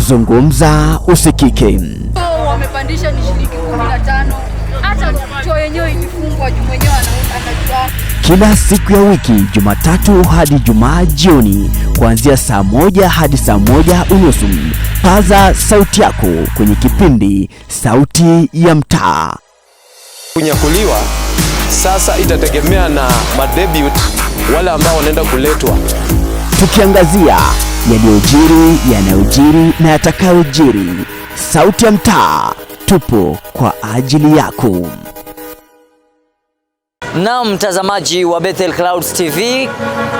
Zungumza usikike. Wamepandisha ni shilingi 15. Hata choo yenyewe ilifungwa juu mwenyewe anajua. Kila siku ya wiki Jumatatu hadi Ijumaa jioni kuanzia saa 1 hadi saa 1:30. Paza sauti yako kwenye kipindi Sauti ya Mtaa. Kunyakuliwa sasa itategemea na madebut wale ambao wanaenda kuletwa. Tukiangazia yaliyojiri, yanayojiri na yatakayojiri. Sauti ya Mtaa, tupo kwa ajili yako. Na mtazamaji wa Bethel Clouds TV,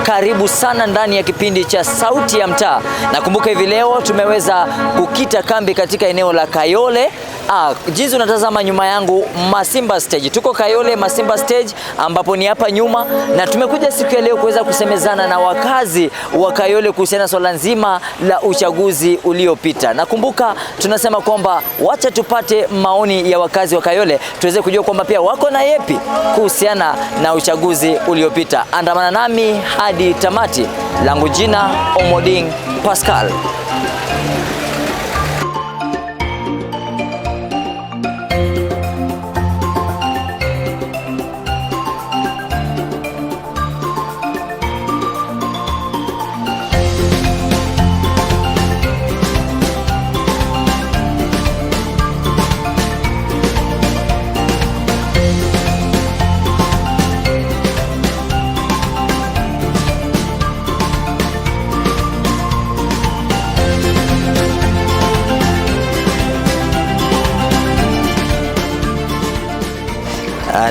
karibu sana ndani ya kipindi cha Sauti ya Mtaa. Nakumbuka hivi leo tumeweza kukita kambi katika eneo la Kayole. Jinsi unatazama nyuma yangu, Masimba Stage. Tuko Kayole Masimba Stage ambapo ni hapa nyuma, na tumekuja siku ya leo kuweza kusemezana na wakazi wa Kayole kuhusiana swala nzima la uchaguzi uliopita. Nakumbuka tunasema kwamba wacha tupate maoni ya wakazi wa Kayole tuweze kujua kwamba pia wako na yepi kuhusiana na uchaguzi uliopita. Andamana nami hadi tamati. Langu jina Omoding Pascal.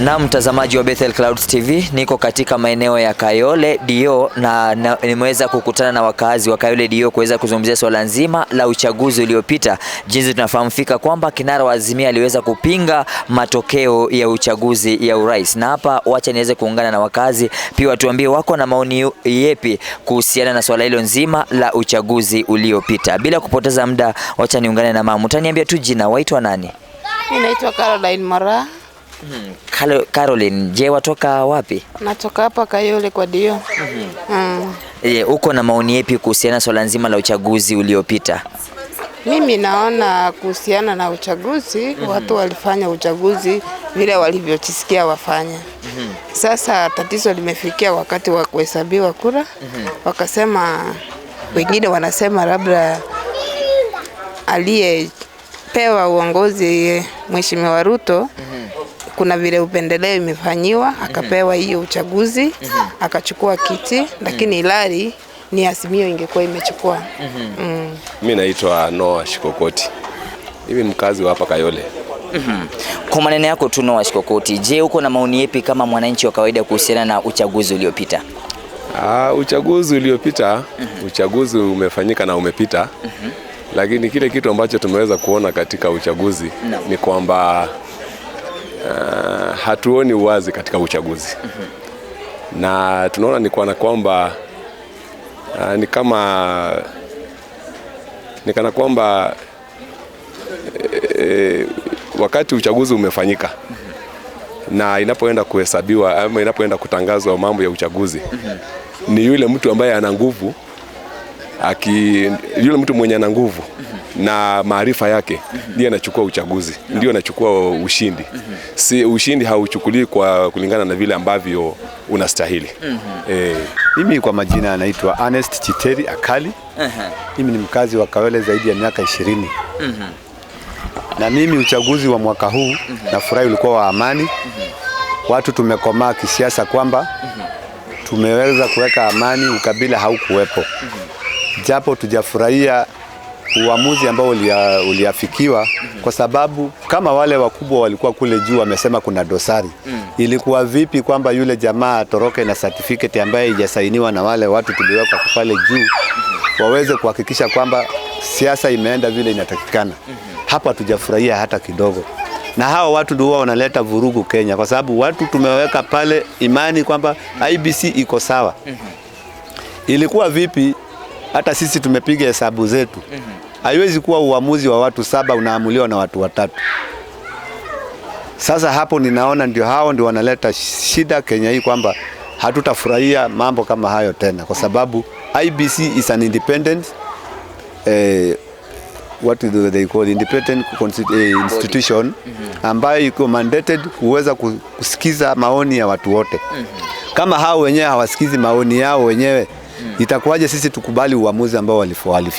Na mtazamaji wa Bethel Clouds TV, niko katika maeneo ya Kayole Dio na nimeweza kukutana na wakazi wa Kayole Dio kuweza kuzungumzia swala nzima la uchaguzi uliopita. Jinsi tunafahamika kwamba kinara wa Azimia aliweza kupinga matokeo ya uchaguzi ya urais. Na hapa wacha niweze kuungana na wakazi pia watuambie wako na maoni yepi kuhusiana na swala hilo nzima la uchaguzi uliopita. Bila kupoteza muda, wacha niungane na mama. Utaniambia tu jina, waitwa nani? Mimi naitwa Caroline Mara. Caroline, je, watoka wapi? Natoka hapa Kayole kwa Dio. Uko na maoni yapi kuhusiana swala nzima la uchaguzi uliopita? Mimi naona kuhusiana na uchaguzi, watu walifanya uchaguzi vile walivyojisikia wafanya. Sasa tatizo limefikia wakati wa kuhesabiwa kura. Wakasema, wengine wanasema labda aliyepewa uongozi Mheshimiwa Ruto kuna vile upendeleo imefanyiwa, akapewa hiyo uchaguzi, akachukua kiti, lakini ilari ni Azimio ingekuwa imechukua. Mimi naitwa Noah Shikokoti. Mimi ni mkazi wa hapa Kayole. Kwa maneno yako tu Noah Shikokoti, je, uko na maoni yapi kama mwananchi wa kawaida kuhusiana na uchaguzi uliopita? Uchaguzi uliopita, uchaguzi umefanyika na umepita. Lakini kile kitu ambacho tumeweza kuona katika uchaguzi ni kwamba hatuoni uwazi katika uchaguzi. Na tunaona ni kwamba ni kana kwamba wakati uchaguzi umefanyika na inapoenda kuhesabiwa ama inapoenda kutangazwa mambo ya uchaguzi, ni yule mtu ambaye ana nguvu, yule mtu mwenye ana nguvu na maarifa yake ndiye anachukua uchaguzi, ndio anachukua ushindi. Si ushindi hauchukuliwi kwa kulingana na vile ambavyo unastahili. Mimi kwa majina anaitwa Ernest Chiteri Akali. Mimi ni mkazi wa Kayole zaidi ya miaka 20. Na mimi uchaguzi wa mwaka huu nafurahi ulikuwa wa amani. Watu tumekomaa kisiasa kwamba tumeweza kuweka amani, ukabila haukuwepo. Japo tujafurahia uamuzi ambao uliafikiwa kwa sababu kama wale wakubwa walikuwa kule juu wamesema kuna dosari. Ilikuwa vipi kwamba yule jamaa atoroke na certificate ambaye haijasainiwa na wale watu tuliweka pale juu waweze kuhakikisha kwamba siasa imeenda vile inatakikana. Hapa tujafurahia hata kidogo. Na hao watu ndio wanaleta vurugu Kenya kwa sababu watu tumeweka pale imani kwamba IBC iko sawa. Ilikuwa vipi hata sisi tumepiga hesabu zetu. Haiwezi kuwa uamuzi wa watu 7 unaamuliwa na watu 3. Sasa hapo ninaona ndio hao ndio wanaleta shida Kenya hii kwamba hatutafurahia mambo kama hayo tena kwa sababu IBC is an independent what they call independent institution ambayo iko mandated kuweza kusikiza maoni ya watu wote. Kama hao wenyewe hawasikizi maoni yao wenyewe, itakuwaje sisi tukubali uamuzi ambao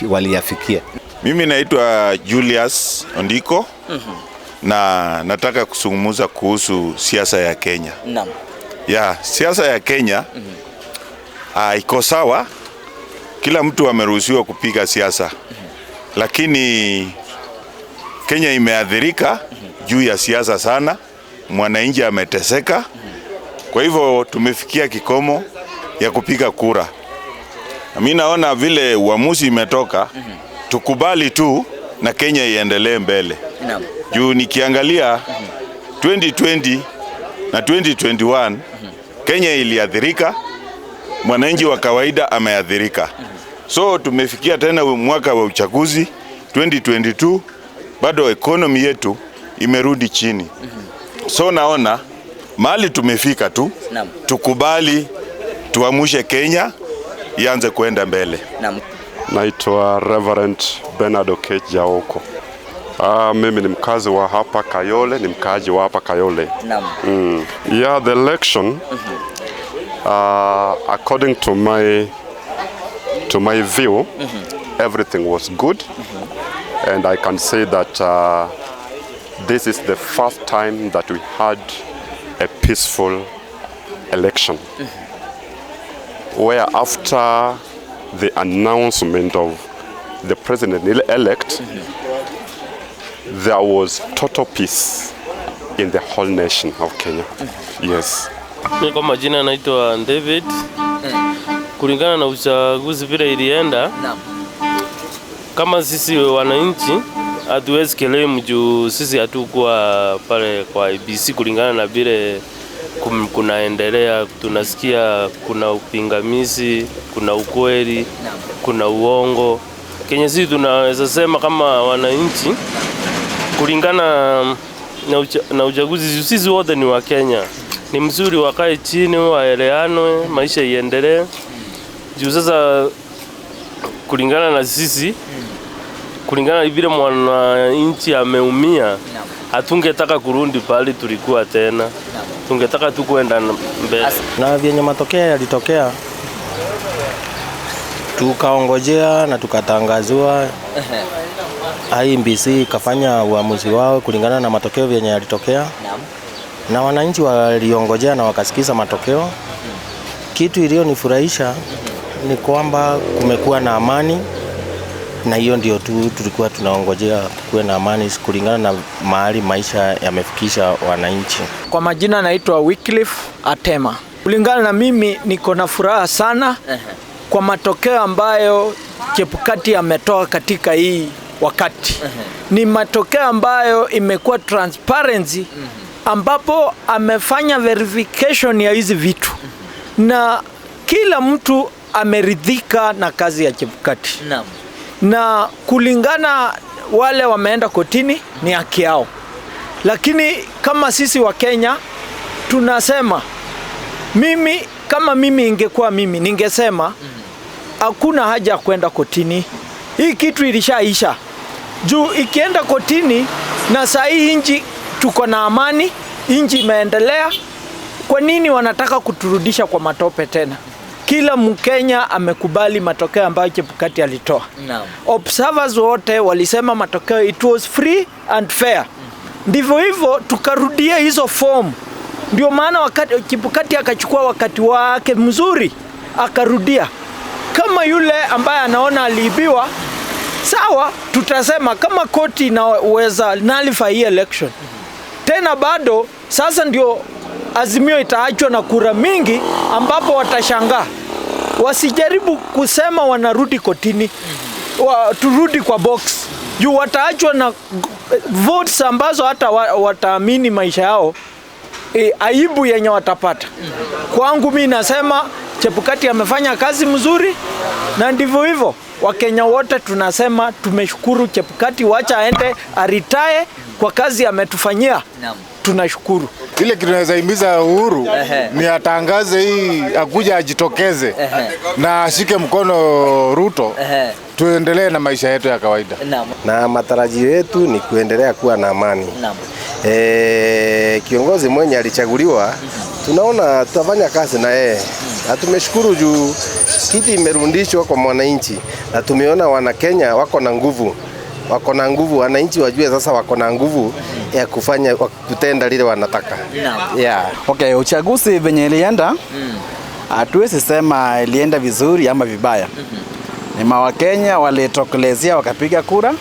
waliyafikia? Mimi naitwa Julius Ondiko na nataka kuzungumza kuhusu siasa ya Kenya. Naam. Ya, siasa ya Kenya iko sawa. Kila mtu ameruhusiwa kupiga siasa. Lakini Kenya imeathirika juu ya siasa sana. Mwananchi ameteseka. Kwa hivyo tumefikia kikomo ya kupiga kura. Mimi naona vile uamuzi imetoka, tukubali tu na Kenya iendelee mbele. Naam. Juu nikiangalia 2020 na 2021 Kenya iliathirika, mwananchi wa kawaida ameathirika. So tumefikia tena mwaka wa uchaguzi 2022, bado economy yetu imerudi chini. So naona mahali tumefika tu, tukubali tuamushe Kenya ianze kuenda mbele. Naitwa Reverend Bernardo Jaoko. Mimi ni mkazi wa hapa Kayole, ni mkaaji wa hapa Kayole. Yeah, the election according to my view, everything was good, and I can say that this is the first time that we had a peaceful election, where after the announcement of the president-elect, there was total peace in the whole nation of Kenya. Yes. Kwa majina naitwa David. Kulingana na uchaguzi vile ilienda, kama sisi wananchi hatuwezi claim juu sisi hatukuwa pale kwa IBC. Kulingana na vile kunaendelea, tunasikia kuna upingamizi, kuna ukweli, kuna uongo. Kenya sisi tunaweza sema kama wananchi, kulingana na uchaguzi, sisi wote ni wa Kenya. Ni mzuri wakae chini, waeleanwe, maisha iendelee. Juu sasa kulingana na sisi, kulingana vile mwananchi ameumia, hatungetaka kurudi pale tulikuwa tena. Tungetaka tu kwenda mbele. Na vyenye matokeo yalitokea, tukaongojea na tukatangazwa. IBC kafanya uamuzi wao kulingana na matokeo vyenye yalitokea. Na wananchi waliongojea na wakasikiza matokeo. Kitu iliyonifurahisha ni kwamba kumekuwa na amani, na hiyo ndio tulikuwa tunaongojea, kuwe na amani kulingana na mahali maisha yamefikisha wananchi. Kwa majina naitwa Wycliffe Atema. Kulingana na mimi niko na furaha sana kwa matokeo ambayo Chebukati ametoa katika hii wakati. Ni matokeo ambayo imekuwa transparency, ambapo amefanya verification ya hizi vitu. Na kila mtu ameridhika na kazi ya Chebukati. Na kulingana wale wameenda kotini ni haki yao. Lakini kama sisi wa Kenya tunasema, kama mimi ingekuwa mimi ningesema hakuna haja kwenda kotini. Hii kitu ilishaisha. Juu ikienda kotini na saa hii nchi tuko na amani, nchi imeendelea, kwa nini wanataka kuturudisha kwa matope tena? Kila Mkenya amekubali matokeo ambayo Chebukati alitoa. Observers wote walisema matokeo it was free and fair. Ndivyo hivyo tukarudia hizo form. Ndio maana wakati Chebukati akachukua wakati wake mzuri, akarudia. Kama yule ambaye anaona aliibiwa, sawa, tutasema kama koti inaweza nullify hii election. Tena bado sasa ndio Azimio itaachwa na kura mingi, ambapo watashangaa. Wasijaribu kusema wanarudi kotini, turudi kwa box. Juu wataachwa na votes ambazo hata wataamini maisha yao, aibu yenye watapata. Kwangu mimi nasema Chebukati amefanya kazi mzuri, na ndivyo hivyo Wakenya wote tunasema tumeshukuru Chebukati, wacha aende aritae kwa kazi ametufanyia. tunashukuru. Ile kitu naweza himiza Uhuru ni atangaze hii, akuja ajitokeze na ashike mkono Ruto, tuendelee na maisha yetu ya kawaida. Na matarajio yetu ni kuendelea kuwa na amani. Kiongozi mwenye alichaguliwa, tunaona tutafanya kazi na yeye. Na tumeshukuru juu kiti imerundishwa kwa mwananchi, na tumeona wana Kenya wako na nguvu. Wananchi wajue sasa wako na nguvu ya kufanya kutenda lile wanataka. Okay, uchaguzi venye ilienda, hatuwezi sema ilienda vizuri ama vibaya. Ni Wakenya walitokelezea wakapiga kura.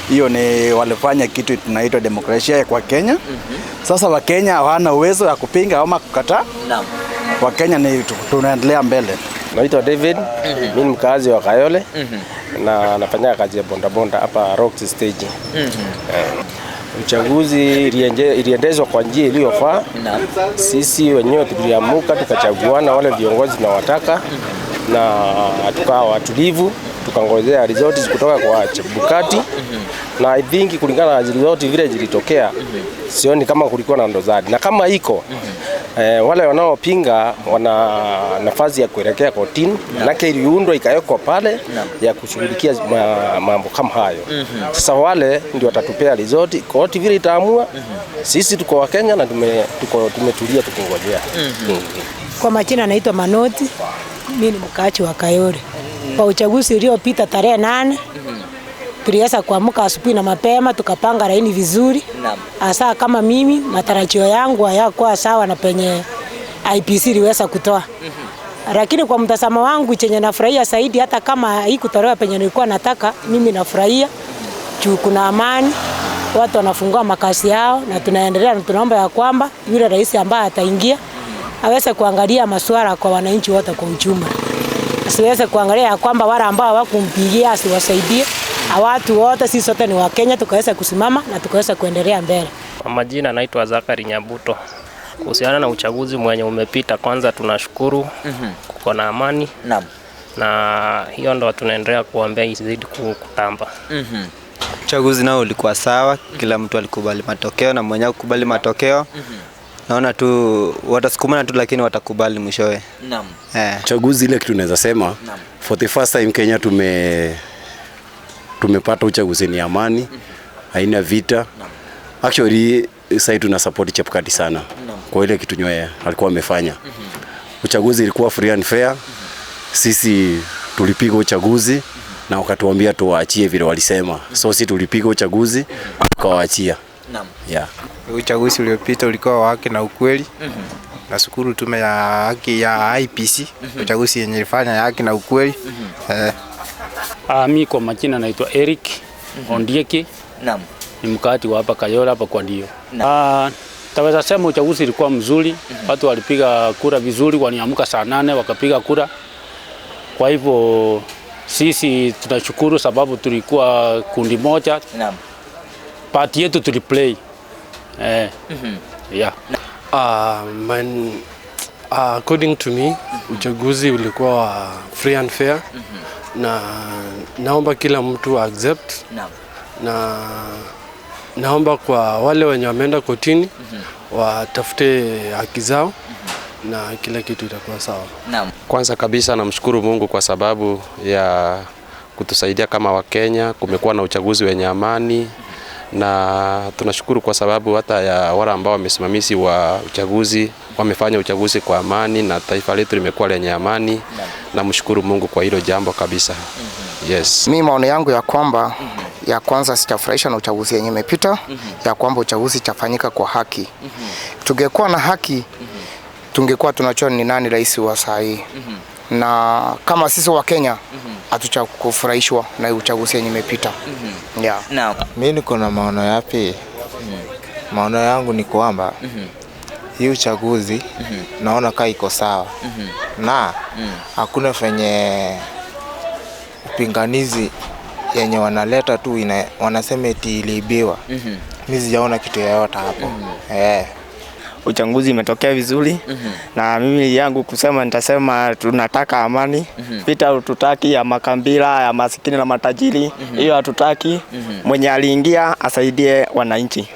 Hiyo ni walifanya kitu tunaitwa demokrasia kwa Kenya. Sasa Wakenya hawana uwezo wa kupinga ama kukataa. Wakenya ni tunaendelea mbele. Naitwa David, mimi ni mkazi wa Kayole na nafanya kazi ya bonda hapa Rocks Stage. Uchaguzi iliendeshwa kwa njia iliyofaa. Sisi wenyewe tuliamuka tukachaguana wale viongozi tunawataka na tukawa watulivu, tukangojea results kutoka kwa Chebukati. Na I think kulingana na results vile zilitokea, sioni kama kulikuwa na ndozadi. Na kama iko wale wanaopinga wana nafasi ya kuelekea kotini, manake iliundwa ikawekwa pale ya kushughulikia mambo kama hayo. Sasa wale ndio watatupea result, koti vile itaamua. Sisi tuko wa Kenya na tumetulia tukingojea. Kwa majina naitwa Manoti, mimi ni mkaaji wa Kayole. Kwa uchaguzi uliopita tarehe 8, tuliweza kuamka asubuhi na mapema tukapanga laini vizuri. Hasa kama mimi matarajio yangu hayakuwa sawa na penye IPC iliweza kutoa. Lakini kwa mtazamo wangu chenye nafurahia zaidi, hata kama haikutolewa penye nilikuwa nataka, mimi nafurahia juu kuna amani, watu wanafungua makazi yao, na tunaendelea na tunaomba ya kwamba yule rais ambaye ataingia aweze kuangalia masuala kwa wananchi wote kwa ujumla. Asiweze kuangalia ya kwamba wale ambao hawakumpigia asiwasaidie. Watu wote sisi sote ni wa Kenya, tukaweza kusimama na tukaweza kuendelea mbele. Kwa majina naitwa Zakari Nyabuto. Kuhusiana na uchaguzi mwenye umepita, kwanza tunashukuru kuko na amani. Na hiyo ndo tunaendelea kuombea izidi kutamba. Uchaguzi nao ulikuwa sawa, kila mtu alikubali matokeo na mwenye kukubali matokeo. Naona tu watasukumana tu, lakini watakubali mwishowe. Uchaguzi ile kitu tunaweza sema for the first time Kenya tumepata uchaguzi ni amani, haina vita. Actually sasa tuna support Chebukati sana kwa ile kitu nyoya alikuwa amefanya. Uchaguzi ilikuwa free and fair. Sisi tulipiga uchaguzi na wakatuambia tuwaachie vile walisema. So sisi tulipiga uchaguzi tukawaachia. Uchaguzi uliopita ulikuwa wa haki na ukweli. Nashukuru tume ya haki ya IPC. Uchaguzi yenye ilifanya ya haki na ukweli. Mimi kwa majina naitwa Eric Ondieki. Ni mkaaji wa hapa Kayole hapa kwa ndio. Taweza sema uchaguzi ulikuwa mzuri. Watu walipiga kura vizuri, waliamka saa 8 wakapiga kura. Kwa hivyo sisi tunashukuru sababu tulikuwa kundi moja. Party yetu tuliplay. According to me, uchaguzi ulikuwa free and fair. Na naomba kila mtu accept. Na naomba kwa wale wenye wameenda kotini watafute haki zao na kila kitu itakuwa sawa. Kwanza kabisa namshukuru Mungu kwa sababu ya kutusaidia kama Wakenya. Kumekuwa na uchaguzi wenye amani, na tunashukuru kwa sababu hata ya wale ambao wamesimamizi wa uchaguzi wamefanya uchaguzi kwa amani na taifa letu limekuwa lenye amani. Namshukuru Mungu kwa hilo jambo kabisa. Yes. Mimi maoni yangu ya kwamba ya kwanza sitafurahishwa na uchaguzi yenye imepita, ya kwamba uchaguzi chafanyika kwa haki. Tungekuwa na haki, tungekuwa tunajua ni nani rais wa saa hii. Na kama sisi wa Kenya hatuchakufurahishwa na uchaguzi yenye imepita. Mimi niko na maono yapi? Maono yangu ni kwamba hii uchaguzi naona kaa iko sawa. Na hakuna fenye upinganizi yenye wanaleta tu wanasema eti iliibiwa. Mimi sijaona kitu yoyote hapo. uchaguzi imetokea vizuri. Na mimi yangu kusema nitasema tunataka amani. Vita tutaki ya makabila, ya masikini na matajiri. Hiyo hatutaki. Mwenye aliingia asaidie wananchi.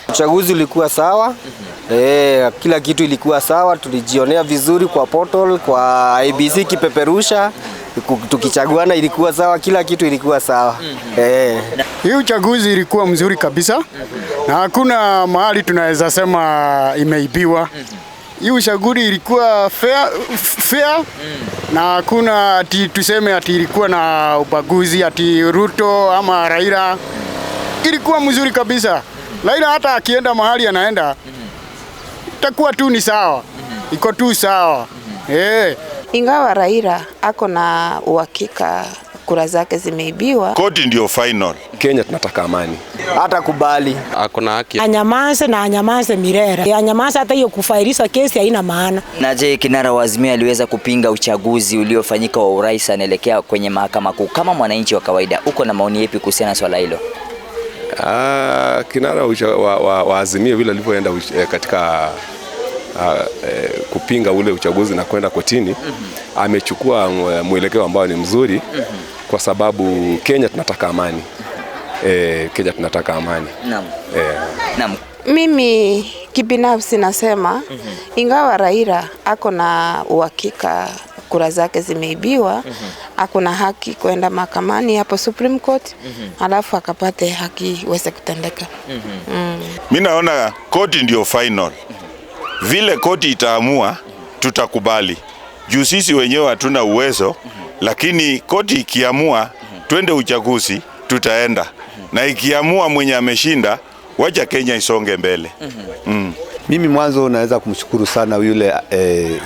Uchaguzi ulikuwa sawa. Kila kitu ilikuwa sawa, tulijionea vizuri kwa portal, kwa ABC kipeperusha, tukichaguana ilikuwa sawa, kila kitu ilikuwa sawa. Hii uchaguzi ilikuwa mzuri kabisa. Na hakuna mahali tunaweza sema imeibiwa. Hii uchaguzi ilikuwa fair. Na hakuna ati tuseme ati ilikuwa na ubaguzi ati Ruto ama Raila. Ilikuwa mzuri kabisa. Raila hata akienda mahali anaenda itakuwa tu ni sawa. Iko tu sawa. Ingawa Raila ako na uhakika kura zake zimeibiwa. Koti ndio final. Kenya tunataka amani. Hata kubali. Hakuna haki. Anyamaze milele. Anyamaze hata hiyo kufailisha kesi haina maana. Na je, kinara wa Azimio aliweza kupinga uchaguzi uliofanyika wa urais, anaelekea kwenye mahakama kuu. Kama mwananchi wa kawaida, uko na maoni yapi kuhusiana na swala hilo? Kinara wa Azimio vile alivyoenda katika kupinga ule uchaguzi na kwenda kotini, amechukua mwelekeo ambao ni mzuri, kwa sababu Kenya tunataka amani. Kenya tunataka amani. Naam. Mimi kibinafsi nasema ingawa Raila ako na uhakika kura zake zimeibiwa, ako na haki kwenda mahakamani hapo Supreme Court, alafu akapate haki iweze kutendeka. Mimi naona koti ndio final. Vile koti itaamua tutakubali. Juu sisi wenyewe hatuna uwezo, lakini koti ikiamua twende uchaguzi tutaenda. Na ikiamua mwenye ameshinda, wacha Kenya isonge mbele. Mimi mwanzo naweza kumshukuru sana yule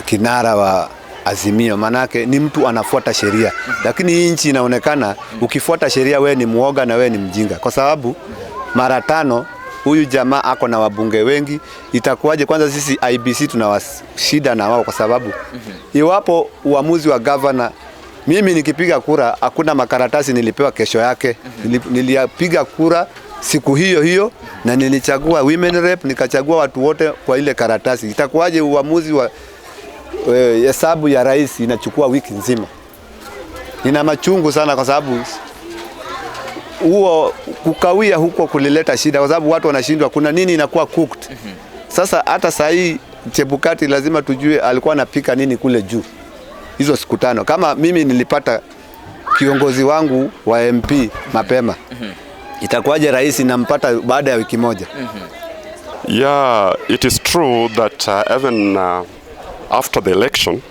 kinara wa Azimio, manake ni mtu anafuata sheria. Lakini hii nchi inaonekana ukifuata sheria wewe ni muoga na wewe ni mjinga, kwa sababu mara 5 huyu jamaa ako na wabunge wengi. Itakuwaje? Kwanza sisi IBC tuna shida na wao, kwa sababu iwapo uamuzi wa governor, mimi nikipiga kura hakuna makaratasi nilipewa kesho yake. Nilipiga kura siku hiyo na nilichagua women rep, nikachagua watu wote kwa ile karatasi. Itakuwaje uamuzi wa hesabu ya rais inachukua wiki nzima? Nina machungu sana, kwa sababu huo kukawia huko kulileta shida, kwa sababu watu wanashindwa kuna nini inakuwa cooked. Sasa hata saa hii Chebukati lazima tujue alikuwa anapika nini kule juu hizo siku 5. Kama mimi nilipata kiongozi wangu wa MP mapema, itakuwaje rais nampata baada ya wiki moja? Yeah, it is true that even after the election,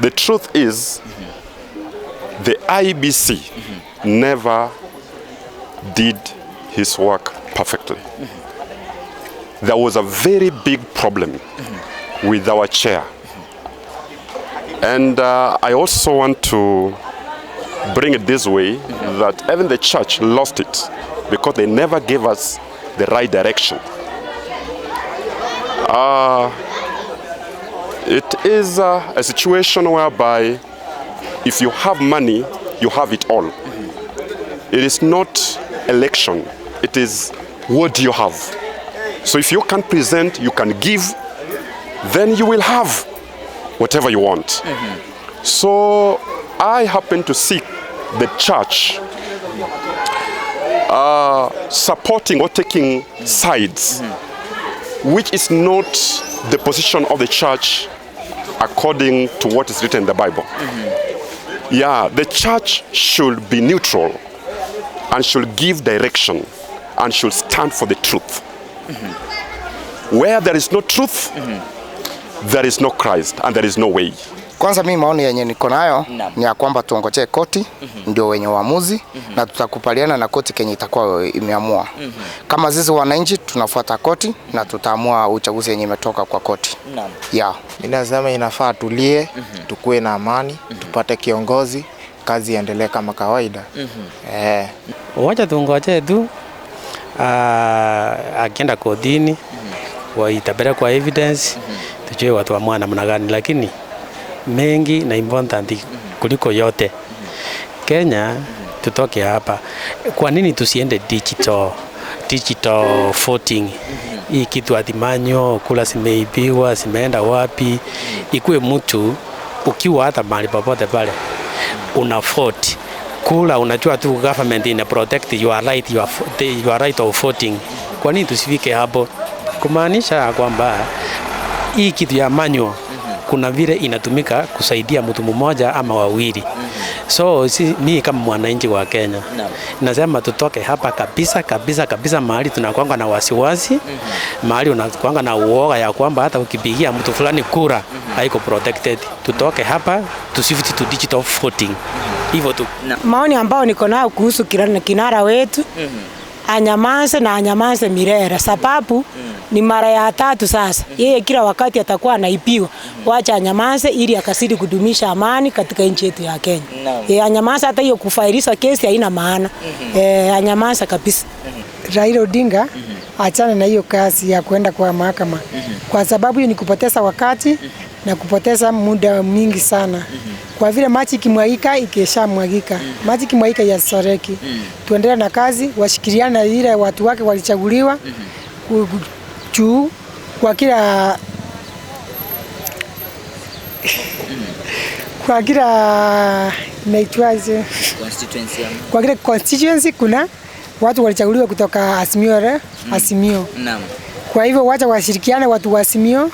the truth is the IBC never did his work perfectly. There was a very big problem with our chair. And I also want to bring it this way, that even the church lost it because they never gave us the right direction. It is a situation whereby if you have money, you have it all. It is not election, it is what do you have. So if you can present, you can give, then you will have whatever you want. So I happen to see the church supporting or taking sides, which is not the position of the church according to what is written in the Bible. Yeah, the church should be neutral and should give direction and should stand for the truth. Where there is no truth, there is no Christ and there is no way. Kwanza mimi maoni yenye niko nayo ni ya kwamba tuongojee koti ndio wenye uamuzi na tutakubaliana na koti kenye itakuwa imeamua. Kama sisi wananchi tunafuata koti na tutaamua uchaguzi yenye imetoka kwa koti. Yeah. Mimi nasema inafaa tulie, tukue na amani, tupate kiongozi, kazi iendelee kama kawaida. Wacha tuongoje tu akienda kotini, waitabere kwa evidence, tujue watu wa mwana namna gani, lakini mengi na important kuliko yote, Kenya tutoke hapa. Kwa nini tusiende digital? digital voting. Hii kitu adimanyo kula zimeibiwa, zimeenda wapi, ikuwe mtu ukiwa hata mahali popote pale una vote kula, unajua tu government ina protect your right of voting. Kwa nini tusifike hapo? Kumaanisha kwamba hii kitu ya manual kuna vile inatumika kusaidia mtu mmoja ama wawili. So mimi kama mwananchi wa Kenya nasema tutoke hapa kabisa mahali tunakuanga na wasiwasi, mahali unakuanga na uoga ya kwamba hata ukipigia mtu fulani kura haiko protected. Tutoke hapa tusifiti to digital voting. Hivyo tu. Maoni ambao niko nayo kuhusu kinara wetu anyamaze milele, sababu ni mara ya 3 sasa. Yeye kila wakati atakuwa anaipiwa. Wacha anyamaze ili akasidi kudumisha amani katika nchi yetu ya Kenya. Anyamaze, hata hiyo kufailisha kesi haina maana. Anyamaze kabisa. Raila Odinga achana na hiyo kazi ya kwenda kwa mahakama. Kwa sababu hiyo ni kupoteza wakati na kupoteza muda mingi sana. Kwa vile maji kimwagika ikishamwagika. Maji kimwagika ya soreki. Tuendelee na kazi, washikiliana ile watu wake walichaguliwa juu kwa kila naitwaje, kwa kila constituency kuna watu walichaguliwa kutoka Azimio. Kwa hivyo wacha washirikiane watu wa Azimio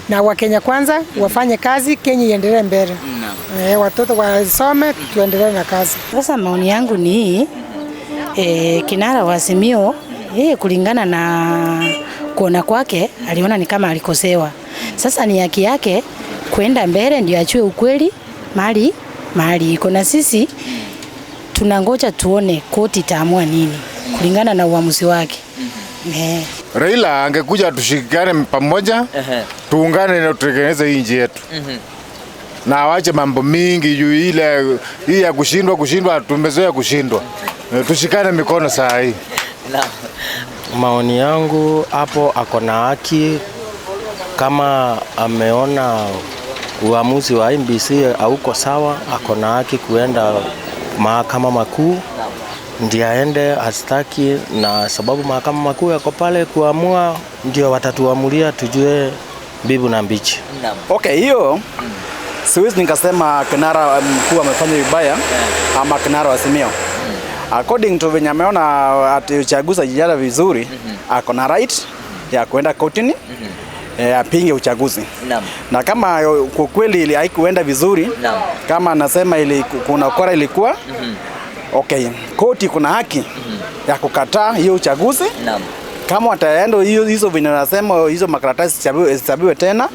na Wakenya kwanza wafanye kazi, Kenya iendelee mbele. Watoto wasome, tuendelee na kazi. Sasa maoni yangu ni kinara wa Azimio, kulingana na kuona kwake aliona ni kama alikosewa. Sasa ni haki yake kwenda mbele ndio achue ukweli mali iko, na sisi tunangoja tuone koti itaamua nini kulingana na uamuzi wake. Raila angekuja tushikane pamoja, tuungane na tutengeneze nchi yetu. Na waache mambo mingi juu ile hii ya kushindwa, tumezoea kushindwa. Tushikane mikono saa hii. Maoni yangu hapo, akona haki kama ameona uamuzi wa IEBC hauko sawa, akona haki kuenda mahakama makuu ndio aende astaki, na sababu mahakama makuu yako pale kuamua, ndio watatuamulia tujue bibu na mbichi. Okay, hiyo siwezi nikasema kinara mkuu amefanya vibaya ama kinara wa Azimio. According to venye ameona ati uchaguzi hajijala vizuri, ako na right ya kwenda kotini apinge uchaguzi. Na kama kwa kweli haikuenda vizuri, kama anasema kuna ukora ilikuwa, okay, koti kuna haki ya kukataa hiyo uchaguzi. Kama wataenda hizo venye anasema hizo makaratasi zisabiwe tena,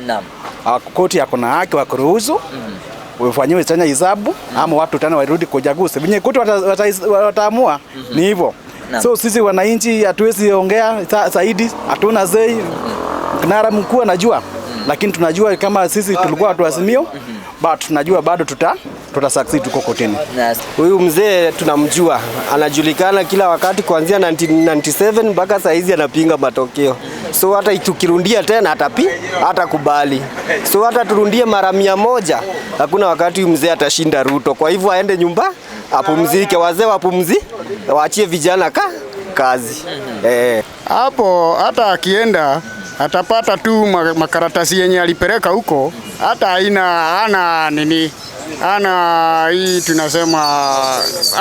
koti yako na haki wa kuruhusu ufanyiwe tena hisabu ama watu tena warudi kwa uchaguzi. Venye koti wataamua ni hivyo. So sisi wananchi hatuwezi ongea zaidi, hatuna sei. Kinara mkuu anajua, lakini tunajua kama sisi tulikuwa watu wa Azimio, but tunajua bado tutasucceed tuko kotini. Huyu mzee tunamjua, anajulikana kila wakati kuanzia 1997 mpaka saa hizi anapinga matokeo. So hata tukirundia tena hatakubali. So hata turundie mara 100, hakuna wakati huyu mzee atashinda Ruto. Kwa hivyo aende nyumba apumzike, wazee wapumzike, waachie vijana kazi. Hapo hata akienda atapata tu makaratasi yenye alipeleka huko, hata ana hii tunasema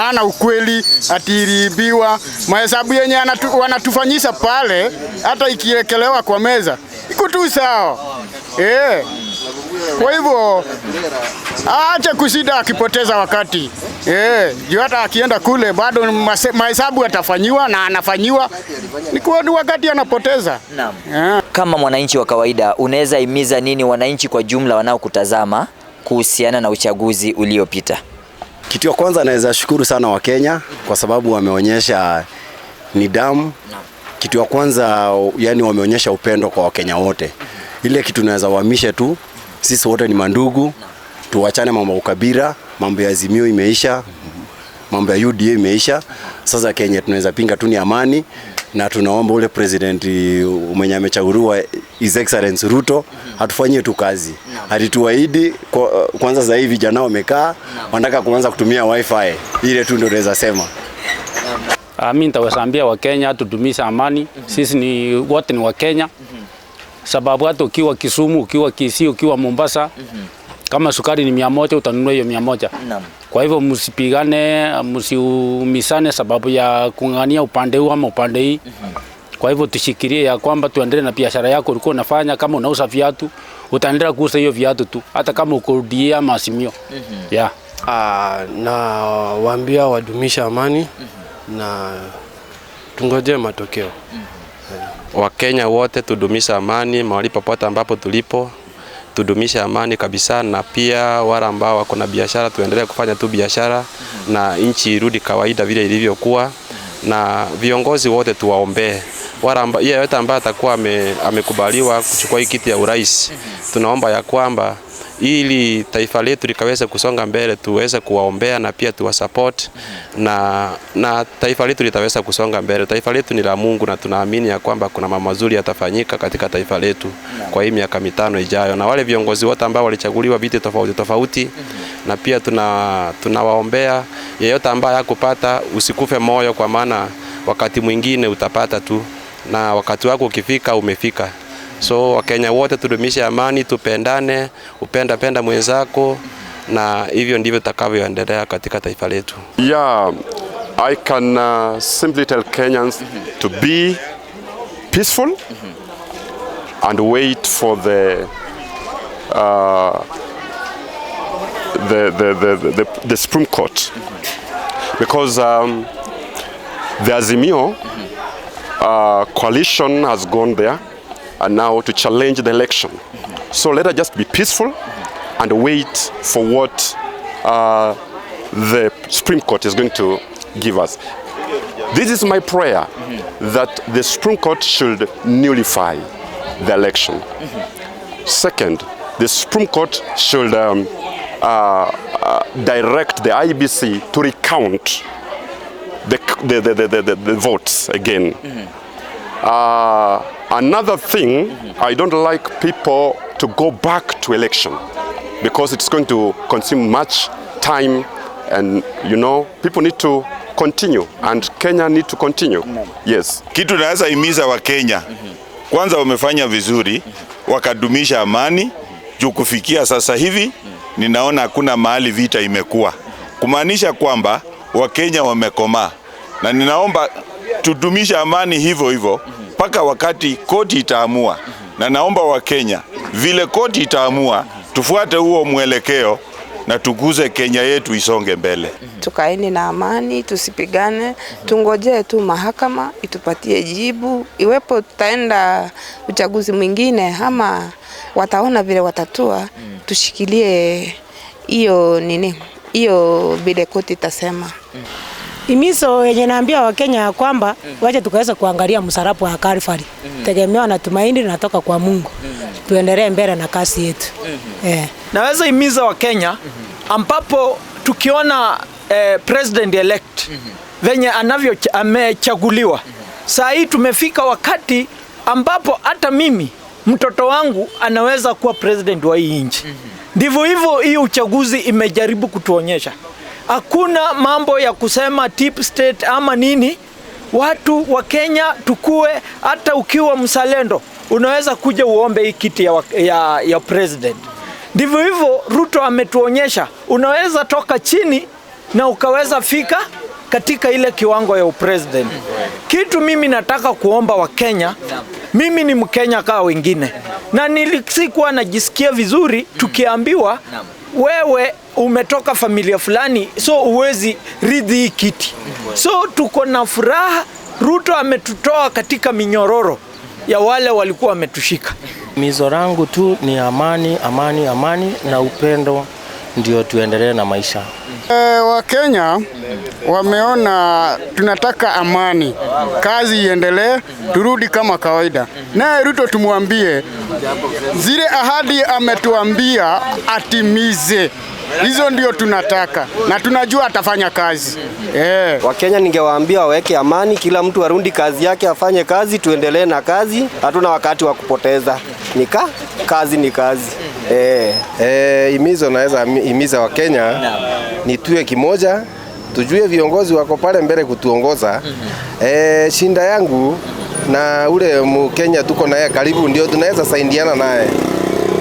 ana ukweli, atiribiwa. Mahesabu yenye wanatufanyisha pale, hata ikiekelewa kwa meza iko tu sawa. Kwa hivyo aache kusida akipoteza wakati. Juu hata akienda kule bado mahesabu atafanyiwa na anafanyiwa, ni kwa wakati anapoteza. Kama mwananchi wa kawaida, unaweza himiza nini wananchi kwa jumla wanaokutazama kuhusiana na uchaguzi uliopita? Kitu ya kwanza naweza shukuru sana wa Kenya kwa sababu wameonyesha nidhamu. Kitu ya kwanza yani wameonyesha upendo kwa Wakenya wote. Ile kitu naweza wahamisha tu, sisi wote ni mandugu, tuachane mambo ya ukabila, mambo ya Azimio imeisha, mambo ya UDA imeisha. Sasa Kenya tunaweza pinga tu ni amani, na tunaomba ule president mwenye amechaguliwa His Excellency Ruto atufanyie tu kazi. Alituahidi kwanza, sasa hivi vijana wamekaa wanataka kuanza kutumia wifi. Ile tu ndio naweza sema. Mimi nitawaambia Wakenya tudumisha amani. Sisi ni wote ni Wakenya. Sababu hata ukiwa Kisumu, ukiwa Kisii, ukiwa Mombasa, kama sukari ni 100 utanunua hiyo 100. Kwa hivyo msipigane, msiumisane sababu ya kung'ang'ania upande huu ama upande hii. Kwa hivyo tushikilie ya kwamba tuendelee na biashara yako ulikuwa unafanya. Kama unauza viatu, utaendelea kuuza hiyo viatu tu, hata kama uko Dia ama Simio. Yeah. Na waambia wadumisha amani na tungoje matokeo. Wakenya wote tudumisha amani mahali popote ambapo tulipo. Tudumisha amani kabisa, na pia wale ambao wako na biashara tuendelee kufanya tu biashara na nchi irudi kawaida vile ilivyokuwa, na viongozi wote tuwaombee. Yeye yote ambaye atakuwa amekubaliwa kuchukua hii kiti ya urais, tunaomba ya kwamba ili taifa letu likaweze kusonga mbele tuweze kuwaombea na pia tuwasupport, na taifa letu litaweza kusonga mbele. Taifa letu ni la Mungu na tunaamini ya kwamba kuna mambo mazuri yatafanyika katika taifa letu kwa hii miaka 5 ijayo. Na wale viongozi wote ambao walichaguliwa viti tofauti na pia tunawaombea. Yeyote ambaye hakupata, usikufe moyo, kwa maana wakati mwingine utapata tu, na wakati wako ukifika umefika. So Wakenya wote tudumishe amani, tupendane, upenda mwenzako, na hivyo ndivyo tutakavyoendelea katika taifa letu. Yeah, I can simply tell Kenyans to be peaceful and wait for the Supreme Court, because the Azimio coalition has gone there and now to challenge the election. So let us just be peaceful and wait for what the Supreme Court is going to give us. This is my prayer, that the Supreme Court should nullify the election. Second, the Supreme Court should direct the IBC to recount the votes again. Another thing, I don't like people to go back to election because it's going to consume much time, and people need to continue and Kenya need to continue. Yes. Kitu naweza himiza wa Kenya, kwanza wamefanya vizuri, wakadumisha amani, juu kufikia sasa hivi ninaona hakuna mahali vita imekuwa. Kumaanisha kwamba Wakenya wamekomaa, na ninaomba tudumisha amani hivyo mpaka wakati koti itaamua, na naomba Wakenya vile koti itaamua tufuate huo mwelekeo na tukuze Kenya yetu isonge mbele. Tukaeni na amani, tusipigane, tungojee tu mahakama itupatie jibu. Iwepo tutaenda uchaguzi mwingine ama wataona vile watatua, tushikilie hiyo vile koti itasema. Imizo yenye naambia Wakenya kwamba waje tukaweza kuangalia msarabu wa Calvary. Tegemea na tumaini linatoka kwa Mungu. Tuendelee mbele na kazi yetu. Naweza imiza Wakenya ambapo tukiona president elect venye amechaguliwa. Saa hii tumefika wakati ambapo hata mimi mtoto wangu anaweza kuwa president wa hii nchi. Ndivyo hivyo hii uchaguzi imejaribu kutuonyesha. Hakuna mambo ya kusema deep state ama nini. Watu wa Kenya tukue, hata ukiwa mzalendo unaweza kuja uombe hii kiti ya president. Ndivyo hivyo Ruto ametuonyesha unaweza toka chini na ukaweza fika katika ile kiwango ya president. Kitu mimi nataka kuomba wa Kenya, mimi ni Mkenya kama wengine, na nilisikuwa najisikia vizuri tukiambiwa wewe umetoka familia fulani so uwezi ridhi hii kiti. So tuko na furaha, Ruto ametutoa katika minyororo ya wale walikuwa wametushika. Mizo langu tu ni amani, amani, amani na upendo, ndio tuendelee na maisha. Wakenya wameona tunataka amani, kazi iendelee, turudi kama kawaida. Naye Ruto tumwambie zile ahadi ametuambia atimize. Hizo ndio tunataka na tunajua atafanya kazi. Wakenya ningewaambia waweke amani, kila mtu arudi kazi yake, afanye kazi, tuendelee na kazi. Hatuna wakati wa kupoteza. Kazi ni kazi. Imizo naweza imiza Wakenya ni tuwe kimoja, tujue viongozi wako pale mbele kutuongoza. Shinda yangu na ule Mkenya tuko naye karibu ndio tunaweza saidiana naye.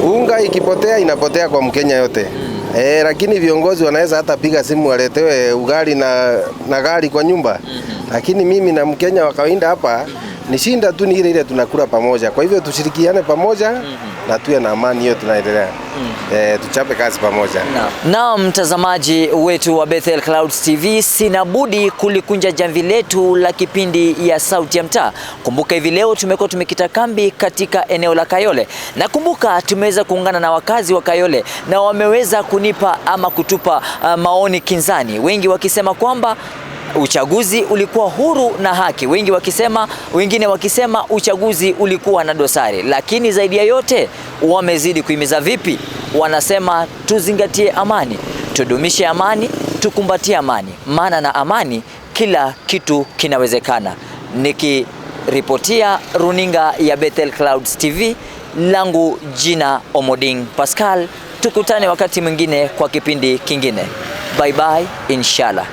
Unga ikipotea inapotea kwa Mkenya yote. Lakini viongozi wanaweza hata piga simu waletewe ugali na gari kwa nyumba. Lakini mimi na Mkenya wa kawaida hapa ni shinda tu ni ile tunakula pamoja. Kwa hivyo tushirikiane pamoja na tuwe na amani, hiyo tunaendelea. Tuchape kazi pamoja. Na mtazamaji wetu wa Bethel Clouds TV, sina budi kulikunja jamvi letu la kipindi ya Sauti ya Mtaa. Kumbuka hivi leo tumekuwa tumekita kambi katika eneo la Kayole. Na kumbuka tumeweza kuungana na wakazi wa Kayole na wameweza kunipa ama kutupa maoni kinzani. Wengi wakisema kwamba uchaguzi ulikuwa huru na haki. Wengine wakisema uchaguzi ulikuwa na dosari. Lakini zaidi ya yote wamezidi kuhimiza vipi? Wanasema tuzingatie amani, tudumishe amani, tukumbatie amani. Maana na amani kila kitu kinawezekana. Nikiripotia runinga ya Bethel Clouds TV, langu jina Omoding Pascal. Tukutane wakati mwingine kwa kipindi kingine. Bye bye, inshallah.